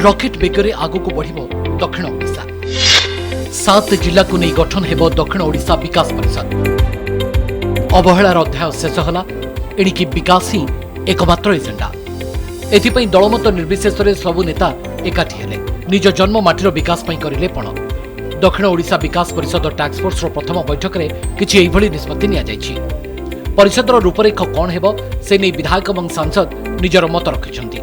Rocket बेगरे आगक बढ़ दक्षिण ओडिशा 7 जिला को नहीं गठन हेब दक्षिण ओडिशा विकास परिषद। अवहेलार अध्याय शेष होला एणिकी विकास ही एकमात्र एजेंडा। एथिपई दलमत निर्विशेष सबु नेता एकाठी हेले निज जन्म माटीर विकास पई करिले पण। दक्षिण ओडिशा विकास परिषद टास्क फोर्स प्रथम बैठक में किछि एभली निष्पत्ति निया जायछि। परिषदर रूपरेख कौन हेब से नहीं विधायक और सांसद निजर मत रखिछन्ति।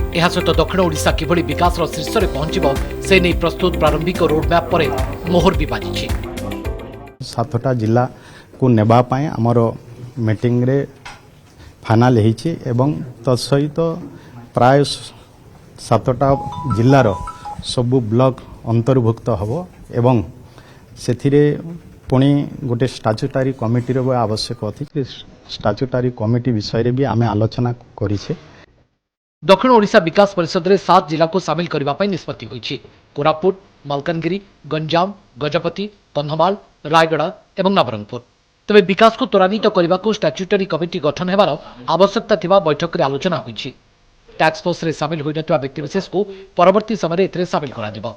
एहा सहित दक्षिण ओडिशा किभली विकास शीर्ष में पहुंचब से नहीं प्रस्तुत प्रारंभिक रोडमैप पर मोहर भी बाजी। 7टा जिला को नेबा पाए आमर मीटिंग रे फाइनल होईछि एवं तत्सहित प्राय 7टा जिलार सबु ब्लॉक अंतर्भुक्त हबो एवं सेथिरे पुणी गोटे स्टाच्यूटारी कमिटी आवश्यक अछि। स्टाच्यूटारी कमिटी विषय रे भी आमे आलोचना करिछे। दक्षिण ओडिशा विकास परिषद रे 7 जिला को शामिल करबा पई निष्पत्ति होईछि। कोरापुट, मालकानगिरी, गंजाम, गजपति, कंधमाल, रायगड़ा एवं नवरंगपुर। तबे विकास को त्वरान्वित करबा को स्टाच्यूटरी कमिटी गठन हेबार आवश्यकता थिबा बैठक रे आलोचना होईछि। टास्क फोर्स रे शामिल होई नथिबा व्यक्ति विशेष को परवर्ती समय एथिरे शामिल करा दिबो।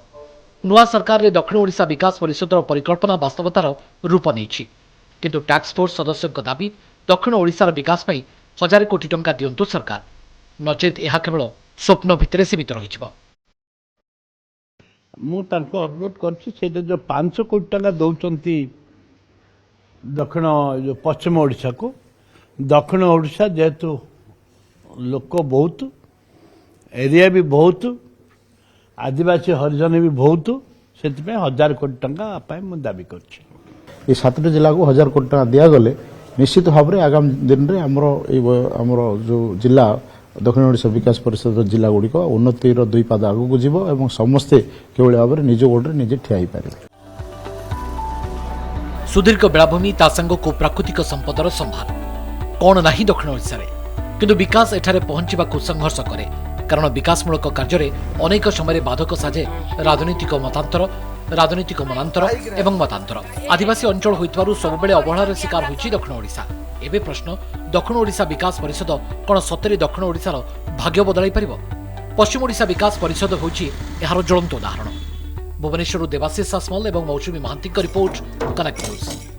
नुआ सरकार रे दक्षिण ओडिशा विकास परिषद परिकल्पना वास्तवतार रूप नेछि, किंतु टास्क फोर्स सदस्यक दाबी दक्षिण ओडिशार विकास पई 1000 कोटी टंका दियंतु सरकार, नचेत यह केवल स्वप्न भितर सीमित रही। अनुरोध कर जो 500 कोटी टका दौरान दक्षिण जो पश्चिम ओडिशा को, दक्षिण ओडिशा जेहेतु लोक बहुत, एरिया भी बहुत, आदिवासी हरिजन भी बहुत, से 1000 कोटी टका मुझे दाबी कर 7टा जिला को 1000 कोटी टका दिया गले निश्चित भाव में आगामी दिन में आमर जो जिला दक्षिण ओडिशा विकास परिषद जिला गुड़िक उन्नतिर 2 पाद आगू जीव और समस्ते केवल भाव में निज गोड़े निजे ठिया पारे। सुदीर्घ बेलाभूमि तासांग को प्राकृतिक संपदर संभार कौन नहीं दक्षिण ओडिशा रे, किंतु विकास एठारे पहुंचीबा को संघर्ष करे, कारण विकासमूलक कार्य अनेक समय बाधक साजे राजनीतिक मनांतर एवं मतांतर। आदिवासी अंचल होइतबारु सबबेले अवहेलार शिकार होइछि दक्षिण ओडिशा। एबे प्रश्न, दक्षिण ओडिशा विकास परिषद कौन सतरे दक्षिण ओडिशार भाग्य बदलाई पारिबो? पश्चिम ओडिशा विकास परिषद होइछि एहार ज्वलंत उदाहरण। भुवनेश्वर देवाशीष सासमल एवं मौसुमी महांती रिपोर्ट, कनेक्ट न्यूज।